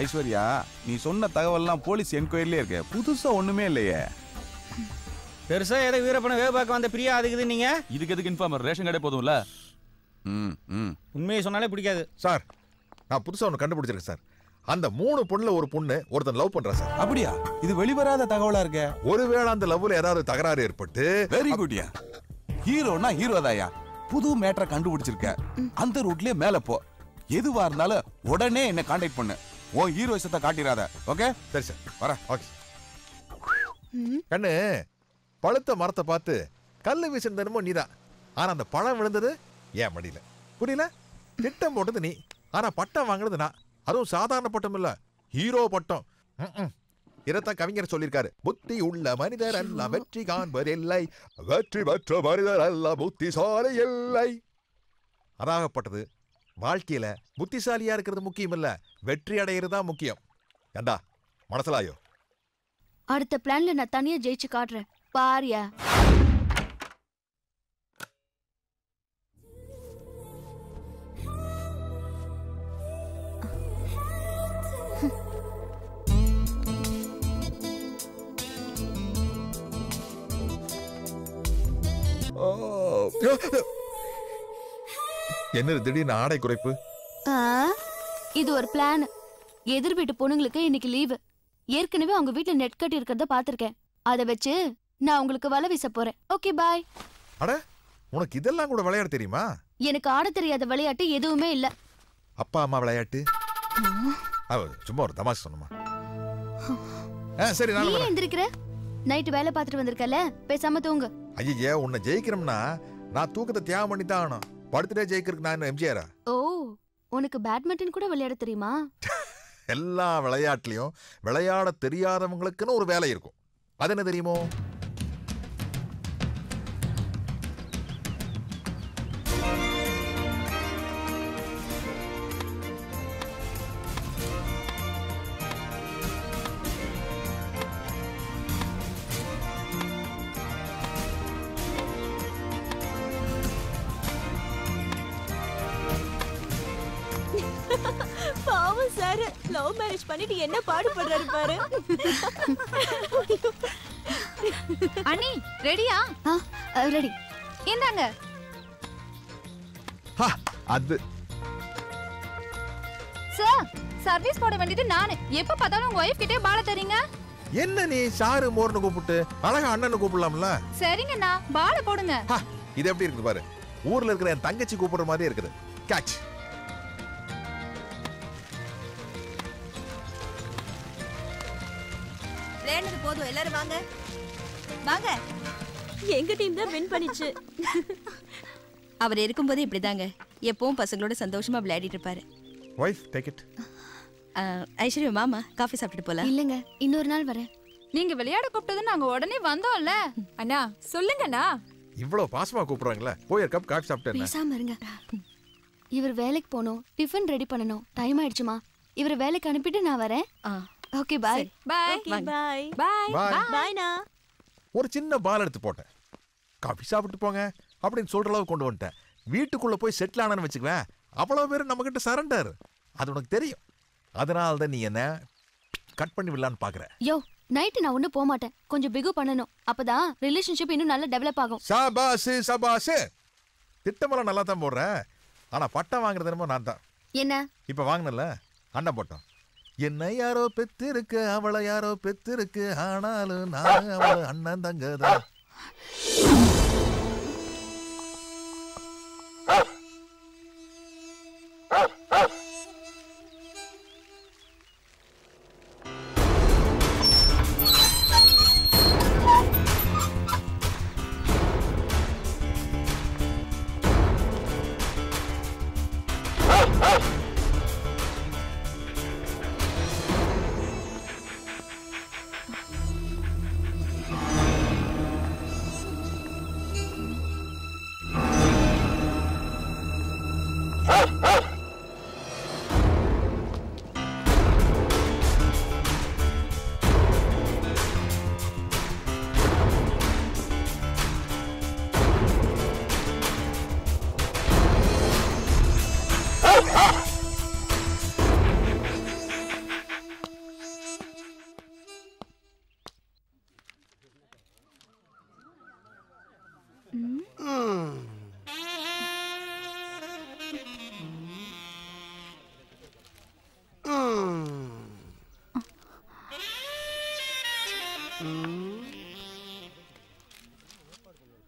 ஐஸ்வர்யா, நீ சொன்ன தகவல்லாம் போலீஸ் என்கொயரிலே இருக்கு. புதுசா ஒண்ணுமே இல்லையே. பெருசா ஏதோ வீரப்பன வேக பார்க்க வந்த பிரியா அதுக்குது நீங்க. இதுக்கு எதுக்கு இன்ஃபார்மர்? ரேஷன் கடை போதும்ல. உண்மையை சொன்னாலே பிடிக்காது சார். நான் புதுசா ஒன்று கண்டுபிடிச்சிருக்கேன் சார். அந்த 3 பொண்ணுல ஒரு பொண்ணு ஒருத்தன் லவ் பண்றா சார். அப்படியா? இது வெளிவராத தகவலா இருக்க. ஒருவேளை அந்த லவ்ல ஏதாவது தகராறு ஏற்பட்டு. வெரி குட்யா. ஹீரோனா ஹீரோதாயா. புது மேட்டரை கண்டுபிடிச்சிருக்க. அந்த ரூட்லயே மேல போ. எதுவா இருந்தாலும் உடனே என்ன கான்டாக்ட் பண்ணு. உன் ஹீரோயிசத்தை காட்டிராத. ஓகே? சரி சார், வர. ஓகே. கண்ணு, பழுத்த மரத்தை பார்த்து கல்லு வீசினதுமோ நீதான். ஆனா அந்த பழம் விழுந்தது ஏன் மடியில. புரியல? திட்டம் போட்டது நீ, ஆனா பட்டம் வாங்கினது நான். அதுவும் சாதாரண பட்டம் இல்ல, ஹீரோ பட்டம். இதைத்தான் கவிஞர் சொல்லியிருக்காரு. புத்தி உள்ள மனிதர் அல்ல வெற்றி காண்பர் இல்லை, வெற்றி பெற்ற மனிதர் அல்ல புத்திசாலி இல்லை. அதாகப்பட்டது வாழ்க்கையில புத்திசாலியா இருக்கிறது முக்கியம் இல்ல, வெற்றி அடையிறது தான் முக்கியம். ஏண்டா மனசலாயோ? அடுத்த பிளான்ல நான் தனியா ஜெயிச்சு காட்டுறேன் பாரியா. என்ன திடீர்னு ஆடை குறைப்பு? இது ஒரு பிளான். எதிர் வீட்டு பொண்ணுங்களுக்கு இன்னைக்கு லீவு. ஏற்கனவே அவங்க வீட்டுல நெட் கட்டி இருக்கிறத பாத்திருக்கேன். அதை வச்சு நான் உங்களுக்கு வலை வீச போறேன். Okay bye. அட, உனக்கு இதெல்லாம் கூட விளையாட தெரியுமா? எனக்கு ஆட தெரியாத விளையாட்டு எதுவுமே இல்ல. அப்பா அம்மா விளையாட்டு சும்மா ஒரு தமாஷ் சொன்னமா. சரி, நீ எந்திரிக்கிற. நைட் வேலை பார்த்துட்டு வந்திருக்கல, பேசாம தூங்கு. ஐயா, உன்னை ஜெயிக்கணும்னா நான் தூக்கத்தை தியாகம் பண்ணி தான் ஆகணும். படுத்துட்டே ஜெயிக்கிறதுக்கு நான் எம்ஜிஆரா? ஓ, உனக்கு பேட்மிண்டன் கூட விளையாட தெரியுமா? எல்லா விளையாட்டுலயும் விளையாட தெரியாதவங்களுக்குன்னு ஒரு வேலை இருக்கும். அது என்ன தெரியுமோ? பாவம் சார், லவ் மேரேஜ் பண்ணிட்டு என்ன பாடுபடுறாரு பாரு. அண்ணி ரெடியா? ரெடி. இந்தாங்க. அது சார், சர்வீஸ் போட வேண்டியது நானு. எப்ப பார்த்தாலும் உங்க வைஃப் கிட்டே பால தரீங்க. என்ன நீ சாரு மோர்னு கூப்பிட்டு அழகா அண்ணன்னு கூப்பிடலாம்ல? சரிங்கண்ணா, பால போடுங்க. இது எப்படி இருக்குது பாரு. ஊர்ல இருக்கிற என் தங்கச்சி கூப்பிடுற மாதிரி இருக்குது. கேட்ச். விளையாடுறது போதும், எல்லாரும் வாங்க வாங்க. எங்க டீம் தான் வின் பண்ணிச்சு. அவர் இருக்கும்போது இப்படிதாங்க, எப்பவும் பசங்களோட சந்தோஷமா விளையாடிட்டு இருப்பாரு. Wife take it. ஐஸ்வர்யா மாமா காஃபி சாப்பிட்டு போலாம். இல்லங்க, இன்னொரு நாள் வரேன். நீங்க விளையாட கூப்பிட்டது நாங்க உடனே வந்தோம்ல. அண்ணா சொல்லுங்கண்ணா. இவ்வளவு பாசமா கூப்பிடுறாங்களே, போய் ஒரு கப் காஃபி சாப்பிட்டு பேசாம இருங்க. இவர் வேலைக்கு போகணும், டிஃபன் ரெடி பண்ணணும். டைம் ஆயிடுச்சுமா. இவர் வேலைக்கு அனுப்பிட்டு நான் வரேன். Okay bye. Bye bye bye பாய்னா. ஒரு சின்ன பால் எடுத்து போட்டேன். காஃபி சாப்பிட்டு போங்க அப்படின்னு சொல்ற அளவுக்கு கொண்டு வந்துட்டேன். வீட்டுக்குள்ள போய் செட்டில் ஆனான்னு வச்சுக்குவேன், அவ்வளவு பேர் நம்ம கிட்ட சரண்டர். அது உனக்கு தெரியும். அதனால தான் நீ என்ன கட் பண்ணி விடலான்னு பாக்குற. யோ, நைட்டு நான் ஒன்னும் போக மாட்டேன். கொஞ்சம் பிகு பண்ணணும். அப்பதான் ரிலேஷன்ஷிப் இன்னும் நல்லா டெவலப் ஆகும். சபாஸ் சபாஸ். திட்டமெல்லாம் நல்லா தான் போடுறேன். ஆனா பட்டம் வாங்குறது என்னமோ நான் தான். என்ன இப்ப வாங்கினல அண்ணன் போட்டோம். என்ன யாரோ பெத்து இருக்கு, அவளை யாரோ பெத்து இருக்கு, ஆனாலும் நான் அவளை அண்ணன் தங்கதான்.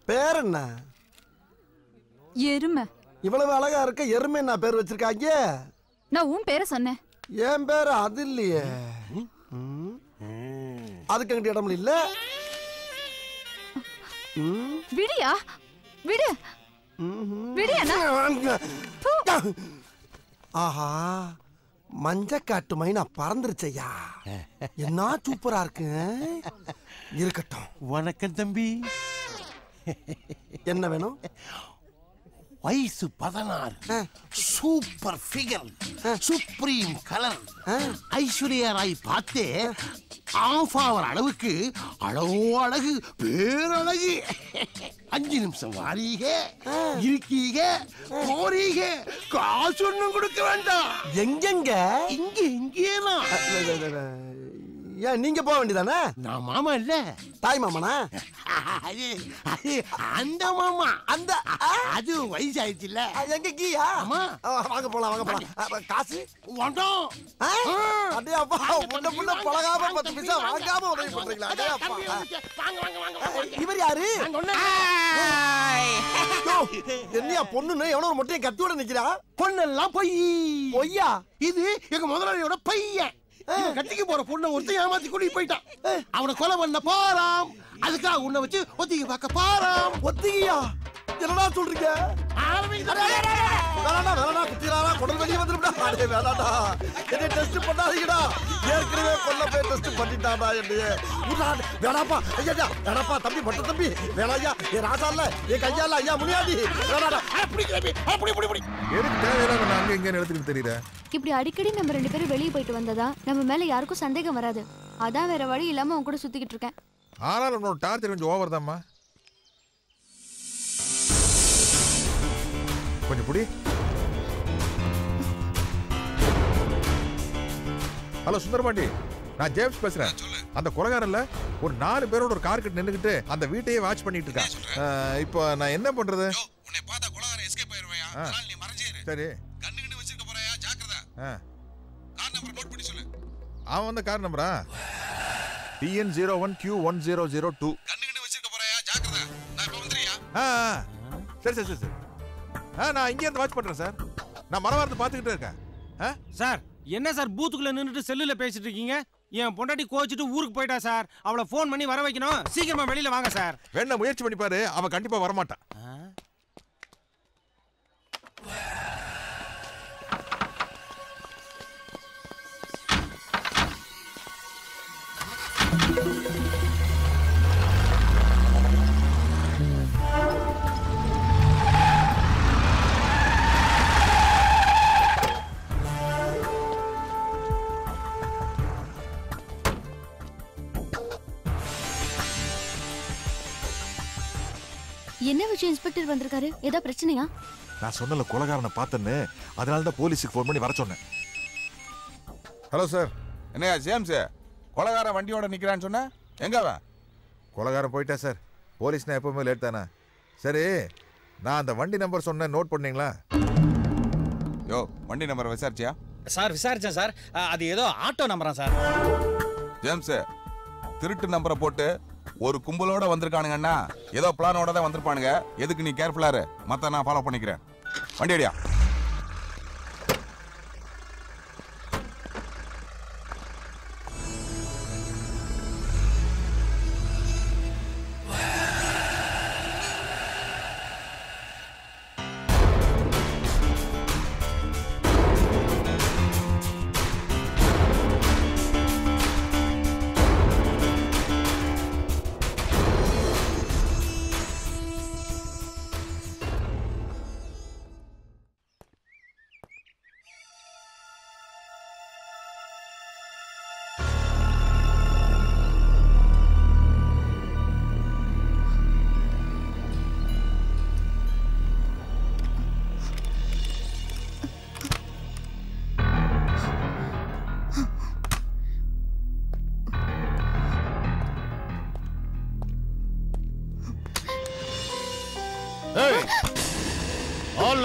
பேர் என்ன? எருமை. இவ்வளவு அழகா இருக்க எருமை என்ன பேர் வச்சிருக்காங்க? நான் உன் பேரை சொன்னேன். என் பேர் அது இல்லையே. அதுக்கு அங்கிட்ட இடம் இல்ல. விடியா விடு விடியா. ஆஹா, மஞ்ச காட்டு மைனா பறந்துருச்சையா. என்ன சூப்பரா இருக்கு. இருக்கட்டும். வணக்கம் தம்பி. என்ன வேணும்? வயசு 16, super figure, supreme colour, Aishwarya Rai பார்த்தே ஆஃப் ஆவர் அளவுக்கு அழகோ அழகு, பேரழகு. 5 நிமிஷம் வாரீக, இருக்கீக, போறீக, காசு ஒண்ணும் கொடுக்க வேண்டாம். எங்கெங்க? இங்கேதான். ஏன் நீங்க போக வேண்டியதானே? நான் மாமா இல்ல, தாய் மாமனா? அந்த மாமா. அந்த அது வயசாயிடுச்சு இல்ல. எங்க கீயா? வாங்க போலாம், வாங்க போலாம். காசு வேண்டாம். அடே அப்பா, புள்ள பழகாம 10 பைசா வாங்காம உதவி பண்றீங்களா? அடே அப்பா. இவர் யாரு? என்னையா பொண்ணுன்னு எவனோ ஒரு மொட்டையை கத்தியோட நிக்கிறா? பொண்ணெல்லாம் பொய். பொய்யா? இது எங்க முதலாளியோட பையன். கட்டிக்கு போற பொண்ணை ஒருத்தன் ஏமாத்தி கூட்டிட்டு போயிட்டான். அவனை கொலை பண்ண போறான். அதுக்காக உன்னை வச்சு ஒத்திகை பார்க்க போறான். ஒத்திகையா? என்னடா சொல்றீங்க? வேணாடா, குத்திராடா, குடல் வெளியே வந்துருடா. அடே வேணாடா, என்னை டெஸ்ட் பண்ணாதீங்கடா. ஏற்கனவே கொல்ல போய் டெஸ்ட் பண்ணிட்டாடா என்னைய. வேணாப்பா, ஐயா வேணாப்பா, தம்பி மட்ட தம்பி வேணாயா. என் ராசா இல்ல, என் கையா இல்ல, ஐயா முனியாண்டி வேணாடா. அப்படி எதுக்கு தேவையில்லாம அங்க இங்க எடுத்துக்கிட்டு தெரியல. இப்படி அடிக்கடி நம்ம 2 பேரும் வெளியே போயிட்டு வந்ததா நம்ம மேல யாருக்கும் சந்தேகம் வராது. அதான் வேற வழி இல்லாம உன் கூட சுத்திக்கிட்டு இருக்கேன். ஆனாலும் உன்னோட டார்ச்சர் கொஞ்சம் ஓவர் தான்மா. கொஞ்சம் புடி. ஹலோ சுந்தரபாண்டி, நான் ஜேம்ஸ் பேசுறேன். அந்த கொலைகாரன்ல ஒரு 4 பேரோட ஒரு கார் கிட்ட நின்னுக்கிட்டு அந்த வீட்டையே வாட்ச் பண்ணிட்டு இருக்கான். இப்போ நான் என்ன பண்றது? உன்னை பார்த்தா கொலைகாரன் எஸ்கேப் ஆயிருவாயா. அதனால நீ மறைஞ்சிரு. சரி. கண்ணுகிட்ட வச்சிருக்க போறாயா, ஜாக்கிரதை. கார் நம்பர் நோட் பண்ணி சொல்லு. அவன் வந்த கார் நம்பரா? TN01Q1002. கண்ணுகிட்ட வச்சிருக்க போறாயா, ஜாக்கிரதை. நான் இப்ப வந்துறியா? சரி. நான் இங்கே இருந்து வாட்ச் பண்றேன் சார். நான் மரவாரத்தை பார்த்துக்கிட்டே இருக்கேன். சார் என்ன சார் பூத்துக்குள்ள நின்னுட்டு செல்லுல பேசிட்டு இருக்கீங்க? என் பொண்டாட்டி கோச்சிட்டு ஊருக்கு போயிட்டா சார். அவளை ஃபோன் பண்ணி வர வைக்கணும். சீக்கிரமா வெளியில வாங்க சார். வேணா முயற்சி பண்ணி பாரு, அவ கண்டிப்பா வரமாட்டான். என்ன விஷயம் இன்ஸ்பெக்டர் வந்திருக்காரு? ஏதோ பிரச்சனையா? நான் சொன்னல கொலைகாரனை பார்த்தேன்னு, அதனால தான் போலீஸுக்கு ஃபோன் பண்ணி வர சொன்னேன். Hello sir. என்னையா ஜேம்ஸ், கொலைகாரன் வண்டியோட நிக்கிறான்னு சொன்ன? எங்க அவன்? கொலைகாரன் போயிட்டா சார். போலீஸ்னா எப்பவுமே லேட் தானே. சரி, நான் அந்த வண்டி நம்பர் சொன்னேன், நோட் பண்ணீங்களா? யோ, வண்டி நம்பர் விசாரிச்சியா? சார் விசாரிச்சேன் சார். அது ஏதோ ஆட்டோ நம்பரா சார். ஜேம்ஸ், திருட்டு நம்பரை போட்டு ஒரு கும்பலோட வந்திருக்கானுங்கன்னா ஏதோ பிளானோட தான் வந்திருப்பானுங்க. எதுக்கு நீ கேர்ஃபுல்லா இரு, மத்த நான் ஃபாலோ பண்ணிக்கிறேன். வண்டி அடியா.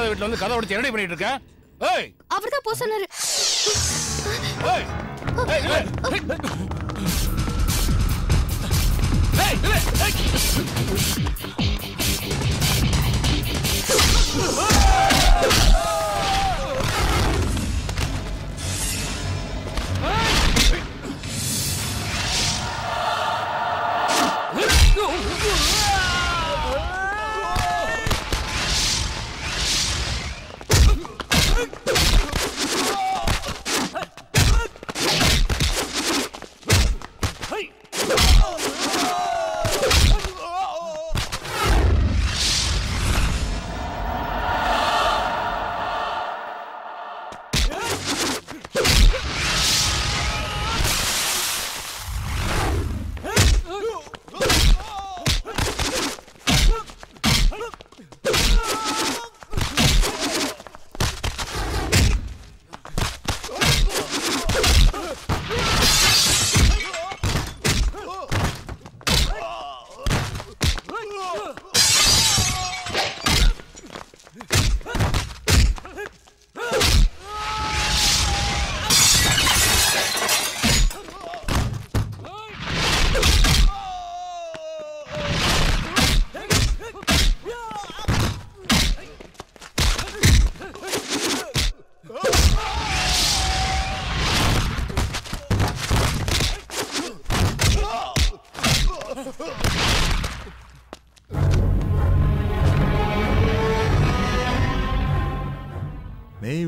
வீட்டுல வந்து கதை உடைச்சு என்ன பண்ணிட்டு இருக்க? அவர்தான் போ சொன்னாரு.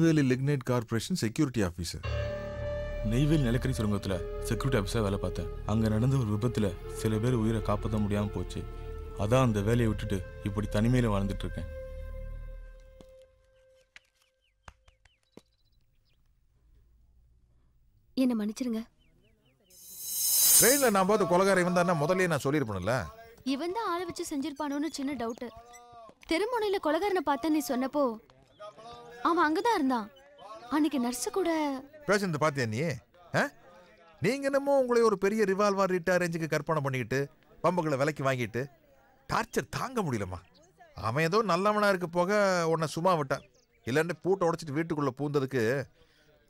Neyveli lignite corporation security officer. Neyveli நிலக்கரி சுரங்கத்தில் செக்யூரிட்டி ஆஃபீஸாக வேலை பார்த்தேன். அங்கே நடந்த ஒரு விபத்தில் சில பேர் உயிரை காப்பாற்ற முடியாமல் போச்சு. அதான் அந்த வேலையை விட்டுட்டு இப்படி தனிமையில் வாழ்ந்துட்டு இருக்கேன். என்ன மன்னிச்சிருங்க. ட்ரெயின்ல நான் பார்த்து கொலகாரம் இவன் தான் முதல்ல நான் சொல்லியிருப்பேன்ல. இவன் தான் ஆளை வச்சு செஞ்சிருப்பானோன்னு சின்ன டவுட். தெருமுனையில கொலகாரனை பார்த்த நீ சொன்னப்போ அவன் அங்கதான் இருந்தான். அன்னைக்கு நர்ஸ் கூட பேசுறது பாத்தியா நீ? நீங்க என்னமோ உங்களை ஒரு பெரிய ரிவால்வர் ரிட்டா ரேஞ்சுக்கு கற்பனை பண்ணிக்கிட்டு பம்புகளை விலைக்கு வாங்கிட்டு டார்ச்சர் தாங்க முடியலம்மா. அவன் ஏதோ நல்லவனா இருக்க போக உன்னை சும்மா விட்டான். இல்லைன்னு பூட்டை உடைச்சிட்டு வீட்டுக்குள்ள பூந்ததுக்கு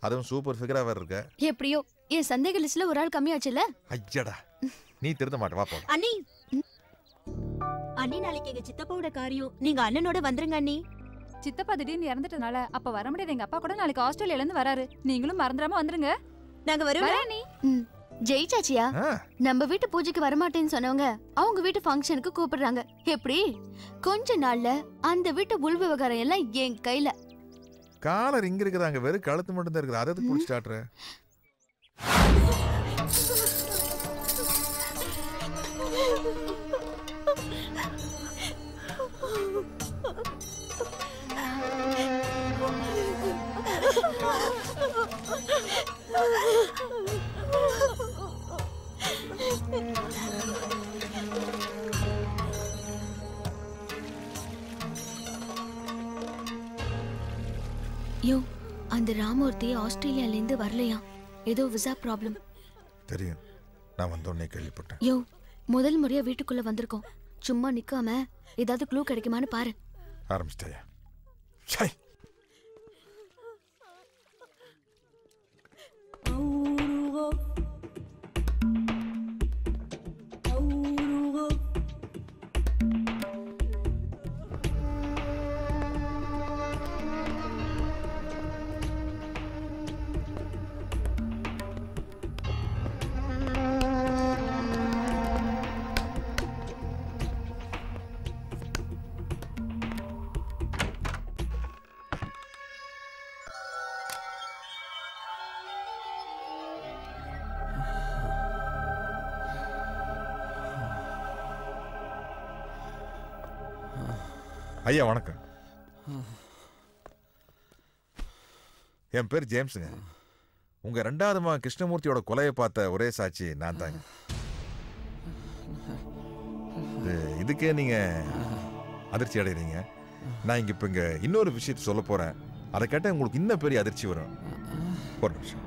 அதுவும் சூப்பர் ஃபிகரா வேற இருக்க. எப்படியோ என் சந்தேக லிஸ்ட்ல ஒரு ஆள் கம்மியாச்சுல. ஐயடா நீ திருந்த மாட்ட. வா போலாம். அண்ணி அண்ணி நாளைக்கு எங்க சித்தப்பாவோட காரியம், நீங்க அண்ணனோட வந்துருங்க அண்ணி. சித்தப்பா திடீர்னு இறந்துட்டனால அப்ப வர முடியாது. எங்க அப்பா கூட நாளைக்கு ஆஸ்திரேலியால இருந்து வராரு. நீங்களும் மறந்துடாம வந்துருங்க. நாங்க வருவோம் நீ. ஜெய் சாச்சியா, நம்ம வீட்டு பூஜைக்கு வரமாட்டேன்னு சொன்னவங்க அவங்க வீட்டு ஃபங்க்ஷனுக்கு கூப்பிடுறாங்க. எப்படி கொஞ்ச நாள்ல அந்த வீட்டு உள் விவகாரம் எல்லாம் என் கையில. காலர் இங்க இருக்குதாங்க, வெறும் கழுத்து மட்டும் தான் இருக்குது. அதை புடிச்சு காட்டுறேன். யோ, அந்த ராமூர்த்தி ஆஸ்திரேலியால இருந்து வரலையா? ஏதோ விசா ப்ராப்ளம். தெரியும், நான் வந்தோடனே கேள்விப்பட்டேன். யோ, முதல் முறையா வீட்டுக்குள்ள வந்திருக்கோம். சும்மா நிக்காம ஏதாவது க்ளூ கிடைக்குமான்னு பாரு. ஆரம்பிச்சிட்டாயா? சை. ஐயா வணக்கம். என் பேர் ஜேம்ஸுங்க. உங்க ரெண்டாவது மகன் கிருஷ்ணமூர்த்தியோட கொலையை பார்த்த ஒரே சாட்சி நான் தாங்க. இதுக்கே நீங்க அதிர்ச்சி அடைகிறீங்க. நான் இங்க இப்ப இன்னொரு விஷயத்தை சொல்ல போறேன். அதை கேட்டால் உங்களுக்கு இன்னும் பெரிய அதிர்ச்சி வரும். ஒரு நிமிஷம்.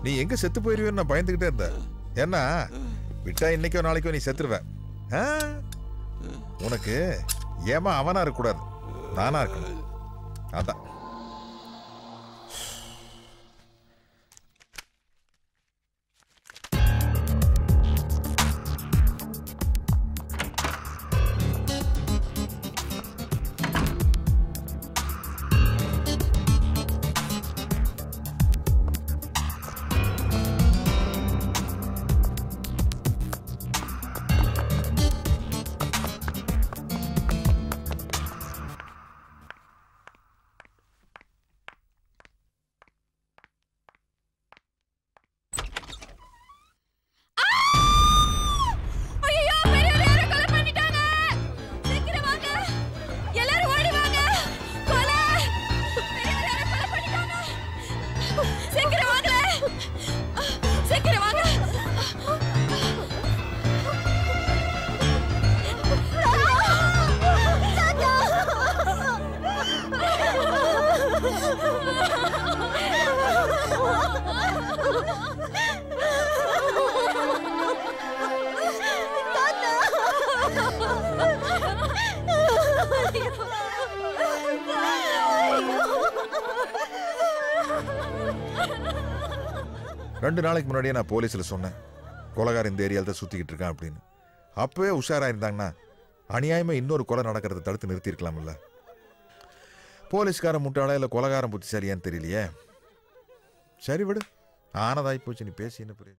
நீ எங்க செத்து போயிருவேன்னு நான் பயந்துகிட்டே இருந்தேன். ஏன்னா விட்டா இன்னைக்கோ நாளைக்கோ நீ செத்துருவ. உனக்கு ஏமா அவனா இருக்க கூடாது, நானா இருக்கணும். அதான் 2 நாளைக்கு முன்னாடியே நான் போலீஸில் சொன்னேன், கொலைகாரன் இந்த ஏரியாவில் தான் சுற்றிக்கிட்டு இருக்கான் அப்படின்னு. அப்போவே உஷாராக இருந்தாங்கன்னா அநியாயமாக இன்னொரு கொலை நடக்கிறத தடுத்து நிறுத்தியிருக்கலாம்ல. போலீஸ்காரன் முட்டாளா இல்லை கொலைகாரன் புத்திசாலியான்னு தெரியலையே. சரி விடு, ஆனதாகி போச்சு, நீ பேசி என்ன புரியுது.